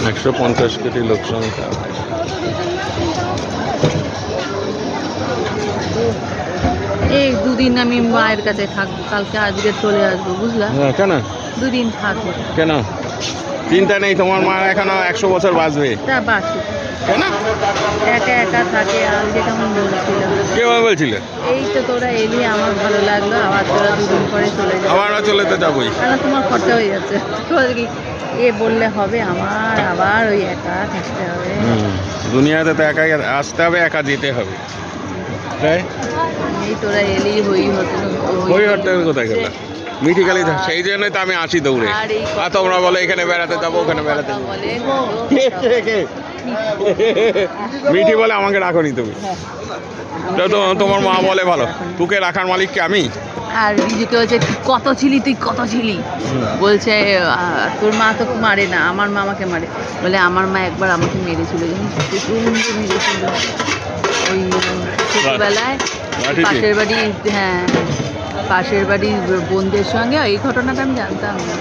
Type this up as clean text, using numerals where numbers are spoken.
একশো 50 কোটি লোক সংখ্যা। এই দুদিন আমি মায়ের কাছে থাকবো, কালকে আজকে চলে আসবো, বুঝলা? হ্যাঁ, কেন? দুদিন থাকবো। কেন চিন্তা নেই? তোমার মা এখনো 100 বছর বাঁচবে। তা বাসু কেন? একা একা থাকে, আজকে কেমন বলছিল। কেমন বলছিল? এই তো তোরা এলি, আমার ভালো লাগলো, আবার তোরা দুদিন পরে চলে যাবে। আমারও চলে তো যাবোই। কেন তোমার খরচা হয়ে যাচ্ছে, তোমার কি এ বললে হবে? আমার আবার ওই একা থাকতে হবে। দুনিয়াতে তো একাই আসতে হবে, একা যেতে হবে, তাই? এই তোরা এলি হই হতো ওই হোটেল কোথায় গেল? মিঠি খালি সেই জন্যই তো আমি আসি দৌড়ে। আর তোমরা বলে এখানে বেড়াতে যাবো, ওখানে বেড়াতে যাবো। মিঠি বলে আমাকে রাখোনি তুমি। তো তোমার মা বলে ভালো, তোকে রাখার মালিক কি আমি? আর রিজুকে বলছে কত ছিলি তুই, কত ছিলি? বলছে তোর মা তো মারে না, আমার মা আমাকে মারে। বলে আমার মা একবার আমাকে মেরেছিল, জানিস, প্রচন্ড মেরেছিল ওই ছোটবেলায়। পাশের বাড়ি, হ্যাঁ, পাশের বাড়ির বোনদের সঙ্গে। এই ঘটনাটা আমি জানতাম না।